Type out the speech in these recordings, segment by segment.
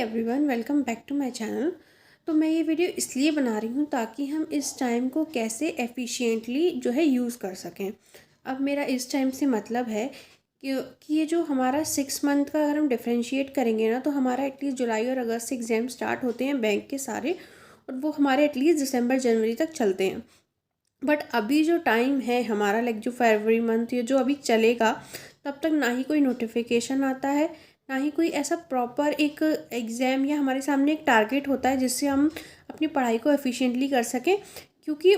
Everyone, welcome back to my channel. तो मैं ये वीडियो इसलिए बना रही हूँ ताकि हम इस टाइम को कैसे एफिशिएंटली जो है यूज़ कर सकें। अब मेरा इस टाइम से मतलब है कि ये जो हमारा 6 मंथ का अगर हम डिफ्रेंशिएट करेंगे ना, तो हमारा एटलीस्ट जुलाई और अगस्त से एग्ज़ाम स्टार्ट होते हैं बैंक के सारे, और वो हमारे एटलीस्ट दिसंबर जनवरी तक चलते हैं। बट अभी जो टाइम है हमारा, लाइक जो फरवरी मंथ ये जो अभी चलेगा, तब तक ना ही कोई नोटिफिकेशन आता है, ना ही कोई ऐसा प्रॉपर एक एग्ज़ाम या हमारे सामने एक टारगेट होता है जिससे हम अपनी पढ़ाई को एफिशिएंटली कर सकें। क्योंकि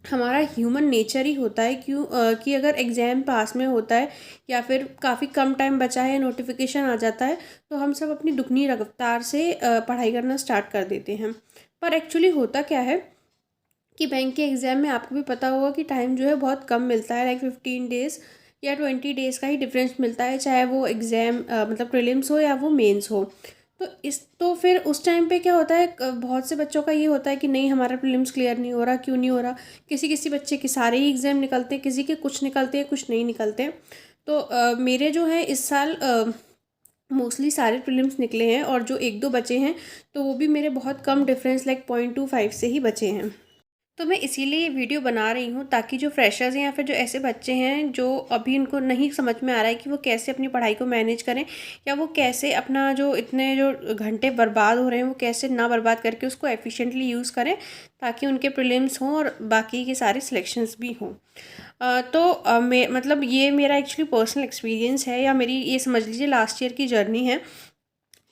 हमारा ह्यूमन नेचर ही होता है कि अगर एग्ज़ाम पास में होता है या फिर काफ़ी कम टाइम बचा है, नोटिफिकेशन आ जाता है, तो हम सब अपनी दुगनी रफ्तार से पढ़ाई करना स्टार्ट कर देते हैं। पर एक्चुअली होता क्या है कि बैंक के एग्ज़ाम में आपको भी पता होगा कि टाइम जो है बहुत कम मिलता है, लाइक 15 डेज़ या 20 डेज़ का ही डिफरेंस मिलता है, चाहे वो एग्ज़ाम मतलब प्रीलिम्स हो या वो मेंस हो। तो फिर उस टाइम पे क्या होता है, बहुत से बच्चों का ये होता है कि नहीं, हमारा प्रीलिम्स क्लियर नहीं हो रहा। क्यों नहीं हो रहा? किसी किसी बच्चे के सारे ही एग्ज़ाम निकलते हैं, किसी के कुछ निकलते हैं, कुछ नहीं निकलते हैं। तो मेरे जो है इस साल मोस्टली सारे प्रीलिम्स निकले हैं, और जो एक दो बचे हैं तो वो भी मेरे बहुत कम डिफरेंस, लाइक 0.25 से ही बचे हैं। तो मैं इसीलिए ये वीडियो बना रही हूँ ताकि जो फ्रेशर्स हैं या फिर जो ऐसे बच्चे हैं जो अभी उनको नहीं समझ में आ रहा है कि वो कैसे अपनी पढ़ाई को मैनेज करें, या वो कैसे अपना जो इतने जो घंटे बर्बाद हो रहे हैं वो कैसे ना बर्बाद करके उसको एफिशिएंटली यूज़ करें, ताकि उनके प्रीलिम्स हों और बाकी के सारे सिलेक्शंस भी हों। मैं मतलब ये मेरा एक्चुअली पर्सनल एक्सपीरियंस है, या मेरी ये समझ लीजिए लास्ट ईयर की जर्नी है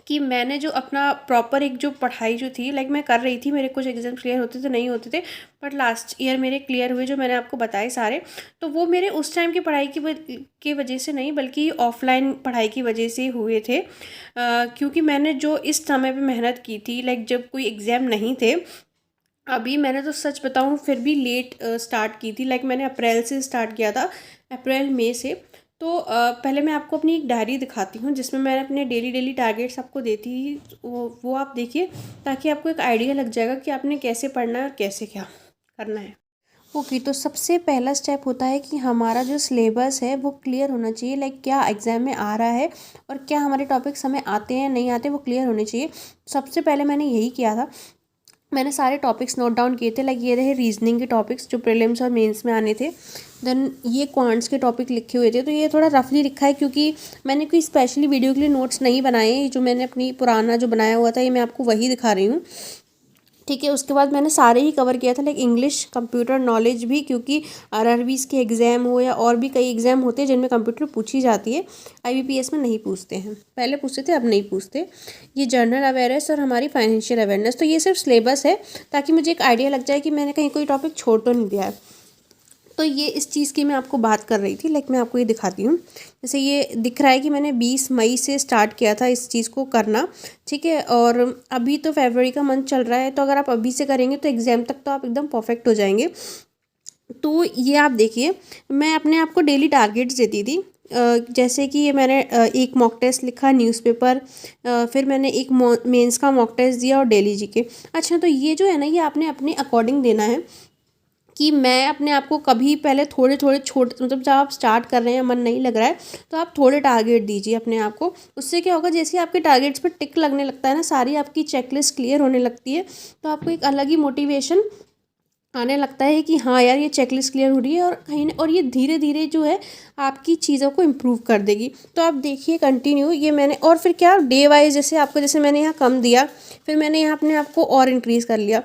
कि मैंने जो अपना प्रॉपर एक जो पढ़ाई जो थी, लाइक मैं कर रही थी, मेरे कुछ एग्ज़ाम क्लियर होते थे, नहीं होते थे, बट लास्ट ईयर मेरे क्लियर हुए जो मैंने आपको बताए सारे। तो वो मेरे उस टाइम की पढ़ाई की वजह से नहीं, बल्कि ऑफलाइन पढ़ाई की वजह से हुए थे। क्योंकि मैंने जो इस समय पे मेहनत की थी, लाइक जब कोई एग्ज़ाम नहीं थे, अभी मैंने तो सच बताऊँ फिर भी लेट स्टार्ट की थी, लाइक मैंने अप्रैल से स्टार्ट किया था, अप्रैल मई से। तो पहले मैं आपको अपनी एक डायरी दिखाती हूँ जिसमें मैंने अपने डेली टारगेट्स आपको देती थी, वो आप देखिए, ताकि आपको एक आइडिया लग जाएगा कि आपने कैसे पढ़ना है और कैसे क्या करना है। ओके, तो सबसे पहला स्टेप होता है कि हमारा जो सिलेबस है वो क्लियर होना चाहिए, लाइक क्या एग्ज़ाम में आ रहा है और क्या हमारे टॉपिक्स हमें आते हैं नहीं आते, वो क्लियर होने चाहिए। सबसे पहले मैंने यही किया था, मैंने सारे टॉपिक्स नोट डाउन किए थे, लाइक ये रहे रीजनिंग के टॉपिक्स जो प्रीलिम्स और मेंस में आने थे। देन ये क्वांट्स के टॉपिक लिखे हुए थे, तो ये थोड़ा रफली लिखा है क्योंकि मैंने कोई स्पेशली वीडियो के लिए नोट्स नहीं बनाए, जो मैंने अपनी पुराना जो बनाया हुआ था ये मैं आपको वही दिखा रही हूँ। ठीक है, उसके बाद मैंने सारे ही कवर किया था, लाइक इंग्लिश, कंप्यूटर नॉलेज भी, क्योंकि आरआरबीज़ के एग्ज़ाम हो या और भी कई एग्ज़ाम होते हैं जिनमें कंप्यूटर पूछी जाती है, आईबीपीएस में नहीं पूछते हैं, पहले पूछते थे अब नहीं पूछते। ये जनरल अवेयरनेस और हमारी फाइनेंशियल अवेयरनेस, तो ये सिर्फ सिलेबस है ताकि मुझे एक आइडिया लग जाए कि मैंने कहीं कोई टॉपिक छोड़ तो नहीं दिया है। तो ये इस चीज़ की मैं आपको बात कर रही थी, लाइक मैं आपको ये दिखाती हूँ। जैसे ये दिख रहा है कि मैंने 20 मई से स्टार्ट किया था इस चीज़ को करना, ठीक है, और अभी तो फरवरी का मंथ चल रहा है, तो अगर आप अभी से करेंगे तो एग्ज़ाम तक तो आप एकदम परफेक्ट हो जाएंगे। तो ये आप देखिए, मैं अपने आप को डेली टारगेट्स देती थी। जैसे कि ये मैंने एक मॉक टेस्ट लिखा न्यूज़पेपर, फिर मैंने एक मेंस का मॉक टेस्ट दिया और डेली जीके। अच्छा, तो ये जो है ना, ये आपने अपने अकॉर्डिंग देना है कि मैं अपने आप को कभी पहले थोड़े थोड़े छोटे, मतलब जब आप स्टार्ट कर रहे हैं, मन नहीं लग रहा है, तो आप थोड़े टारगेट दीजिए अपने आप को। उससे क्या होगा, जैसे आपके टारगेट्स पर टिक लगने लगता है ना, सारी आपकी चेकलिस्ट क्लियर होने लगती है, तो आपको एक अलग ही मोटिवेशन आने लगता है कि हाँ यार, ये चेकलिस्ट क्लियर हो रही है, और कहीं ना, और ये धीरे धीरे जो है आपकी चीज़ों को इम्प्रूव कर देगी। तो आप देखिए कंटिन्यू, ये मैंने, और फिर क्या डे वाइज, जैसे आपको, जैसे मैंने यहाँ कम दिया, फिर मैंने यहाँ अपने आप को और इंक्रीज़ कर लिया।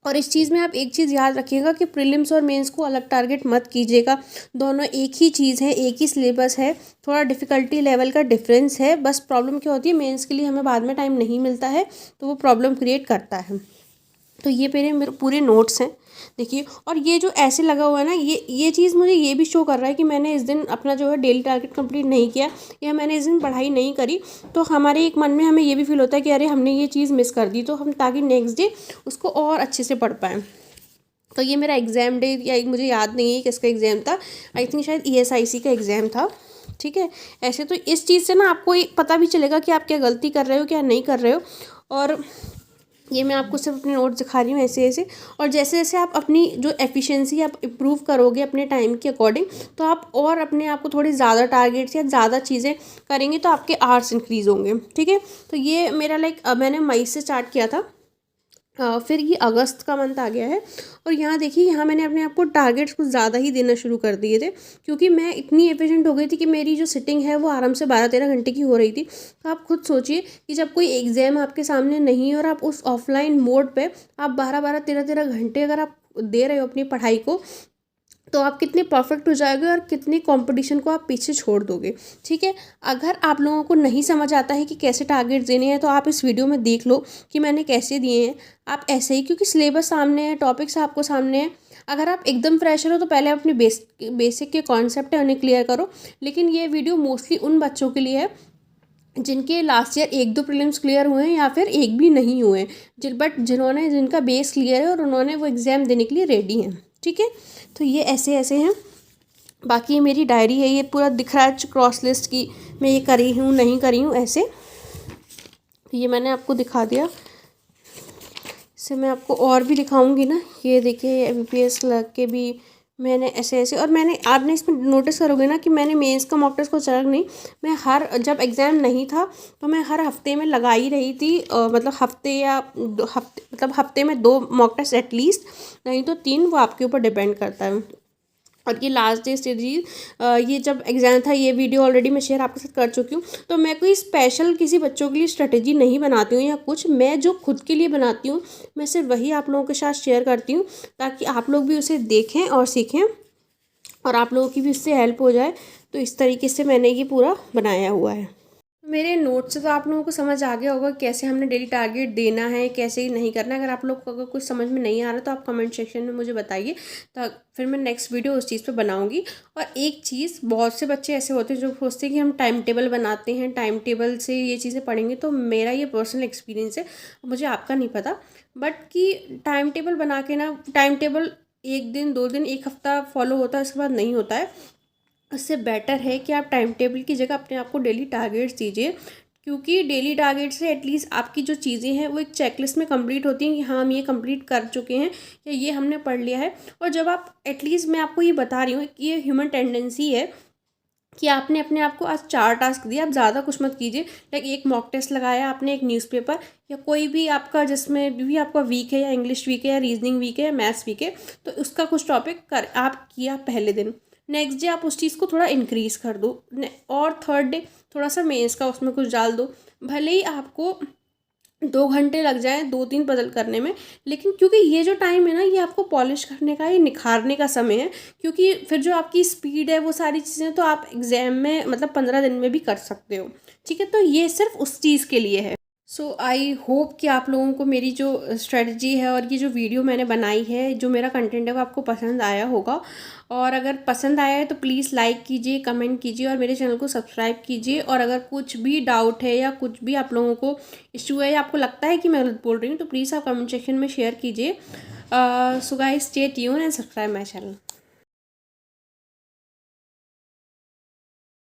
और इस चीज़ में आप एक चीज़ याद रखिएगा कि प्रीलिम्स और मेंस को अलग टारगेट मत कीजिएगा, दोनों एक ही चीज़ है, एक ही सिलेबस है, थोड़ा डिफ़िकल्टी लेवल का डिफरेंस है। बस प्रॉब्लम क्या होती है, मेंस के लिए हमें बाद में टाइम नहीं मिलता है, तो वो प्रॉब्लम क्रिएट करता है। तो ये मेरे पूरे नोट्स हैं, देखिए। और ये जो ऐसे लगा हुआ है ना, ये चीज़ मुझे ये भी शो कर रहा है कि मैंने इस दिन अपना जो है डेली टारगेट कंप्लीट नहीं किया, या मैंने इस दिन पढ़ाई नहीं करी। तो हमारे एक मन में हमें ये भी फील होता है कि अरे हमने ये चीज़ मिस कर दी, तो हम ताकि नेक्स्ट डे उसको और अच्छे से पढ़ पाएँ। तो ये मेरा एग्ज़ाम डे, या मुझे याद नहीं है किसका एग्ज़ाम था, आई थिंक शायद ESIC का एग्ज़ाम था, ठीक है। ऐसे तो इस चीज़ से ना आपको एक पता भी चलेगा कि आप क्या गलती कर रहे हो, क्या नहीं कर रहे हो। और ये मैं आपको सिर्फ अपने नोट्स दिखा रही हूँ ऐसे ऐसे। और जैसे जैसे आप अपनी जो एफिशिएंसी आप इम्प्रूव करोगे अपने टाइम के अकॉर्डिंग, तो आप और अपने आप को थोड़ी ज़्यादा टारगेट्स या ज़्यादा चीज़ें करेंगे तो आपके आवर्स इंक्रीज़ होंगे। ठीक है, तो ये मेरा मैंने मई से स्टार्ट किया था। फिर ये अगस्त का मंथ आ गया है और यहाँ देखिए, यहाँ मैंने अपने आप को टारगेट्स कुछ ज़्यादा ही देना शुरू कर दिए थे, क्योंकि मैं इतनी एफिशिएंट हो गई थी कि मेरी जो सिटिंग है वो आराम से 12-13 घंटे की हो रही थी। तो आप खुद सोचिए कि जब कोई एग्ज़ाम आपके सामने नहीं है और आप उस ऑफलाइन मोड पे आप 12-12 13-13 घंटे अगर आप दे रहे हो अपनी पढ़ाई को, तो आप कितने परफेक्ट हो जाओगे और कितनी कंपटीशन को आप पीछे छोड़ दोगे। ठीक है, अगर आप लोगों को नहीं समझ आता है कि कैसे टारगेट देने हैं, तो आप इस वीडियो में देख लो कि मैंने कैसे दिए हैं। आप ऐसे ही, क्योंकि सिलेबस सामने है, टॉपिक्स आपको सामने है। अगर आप एकदम फ्रेशर हो तो पहले अपने बेसिक के कॉन्सेप्ट है उन्हें क्लियर करो। लेकिन ये वीडियो मोस्टली उन बच्चों के लिए है जिनके लास्ट ईयर 1-2 प्रीलिम्स क्लियर हुए हैं या फिर एक भी नहीं हुए हैं, बट जिनका बेस क्लियर है और उन्होंने वो एग्ज़ाम देने के लिए रेडी हैं। ठीक है, तो ये ऐसे ऐसे हैं। बाकी ये मेरी डायरी है, ये पूरा दिख रहा है क्रॉस लिस्ट की मैं ये करी हूँ नहीं करी हूँ ऐसे। ये मैंने आपको दिखा दिया, इससे मैं आपको और भी दिखाऊंगी ना। ये देखिए MPS लग के भी मैंने ऐसे ऐसे, और मैंने आपने इसमें नोटिस करोगे ना कि मैंने मेंस का मॉक टेस्ट को चलक नहीं, मैं जब एग्ज़ाम नहीं था तो मैं हर हफ्ते में लगा ही रही थी। मतलब हफ्ते में 2 मॉक टेस्ट एटलीस्ट, नहीं तो 3, वो आपके ऊपर डिपेंड करता है। और ये लास्ट डे सीरीज, ये जब एग्ज़ाम था, ये वीडियो ऑलरेडी मैं शेयर आपके साथ कर चुकी हूँ। तो मैं कोई स्पेशल किसी बच्चों के लिए स्ट्रेटेजी नहीं बनाती हूँ या कुछ, मैं जो खुद के लिए बनाती हूँ मैं सिर्फ वही आप लोगों के साथ शेयर करती हूँ, ताकि आप लोग भी उसे देखें और सीखें और आप लोगों की भी उससे हेल्प हो जाए। तो इस तरीके से मैंने ये पूरा बनाया हुआ है। मेरे नोट से तो आप लोगों को समझ आ गया होगा कैसे हमने डेली टारगेट देना है, कैसे ही नहीं करना है। अगर आप लोग को अगर कुछ समझ में नहीं आ रहा तो आप कमेंट सेक्शन में मुझे बताइए, तो फिर मैं नेक्स्ट वीडियो उस चीज़ पे बनाऊंगी। और एक चीज़, बहुत से बच्चे ऐसे होते हैं जो सोचते हैं कि हम टाइम टेबल बनाते हैं, टाइम टेबल से ये चीज़ें पढ़ेंगे। तो मेरा ये पर्सनल एक्सपीरियंस है, मुझे आपका नहीं पता, बट कि टाइम टेबल बना के ना, टाइम टेबल 1 दिन 2 दिन 1 हफ्ता फॉलो होता है, इसके बाद नहीं होता है। उससे बेटर है कि आप टाइम टेबल की जगह अपने आप को डेली टारगेट्स दीजिए, क्योंकि डेली टारगेट से एटलीस्ट आपकी जो चीज़ें हैं वो एक चेकलिस्ट में कंप्लीट होती हैं कि हाँ हम ये कंप्लीट कर चुके हैं या ये हमने पढ़ लिया है। और जब आप एटलीस्ट, मैं आपको ये बता रही हूँ कि ये ह्यूमन टेंडेंसी है कि आपने अपने आप को आज 4 टास्क दिए, आप ज़्यादा कुछ मत कीजिए। लाइक एक मॉक टेस्ट लगाया आपने, एक न्यूज़पेपर, या कोई भी आपका जिसमें भी आपका वीक है, या इंग्लिश वीक है, या रीजनिंग वीक है, या मैथ्स वीक है, तो उसका कुछ टॉपिक आप किया पहले दिन, नेक्स्ट डे आप उस चीज़ को थोड़ा इंक्रीज़ कर दो, और थर्ड डे थोड़ा सा मेंस का उसमें कुछ डाल दो। भले ही आपको 2 घंटे लग जाए 2-3 पजल करने में, लेकिन क्योंकि ये जो टाइम है ना, ये आपको पॉलिश करने का, ये निखारने का समय है। क्योंकि फिर जो आपकी स्पीड है वो सारी चीज़ें तो आप एग्ज़ाम में मतलब 15 दिन में भी कर सकते हो। ठीक है, तो ये सिर्फ उस चीज़ के लिए है। सो आई होप कि आप लोगों को मेरी जो स्ट्रेटजी है और ये जो वीडियो मैंने बनाई है, जो मेरा कंटेंट है, वो आपको पसंद आया होगा। और अगर पसंद आया है तो प्लीज़ लाइक कीजिए, कमेंट कीजिए और मेरे चैनल को सब्सक्राइब कीजिए। और अगर कुछ भी डाउट है या कुछ भी आप लोगों को इशू है या आपको लगता है कि मैं गलत बोल रही हूँ, तो प्लीज़ आप कमेंट सेक्शन में शेयर कीजिए। So guys, stay tune and subscribe my channel.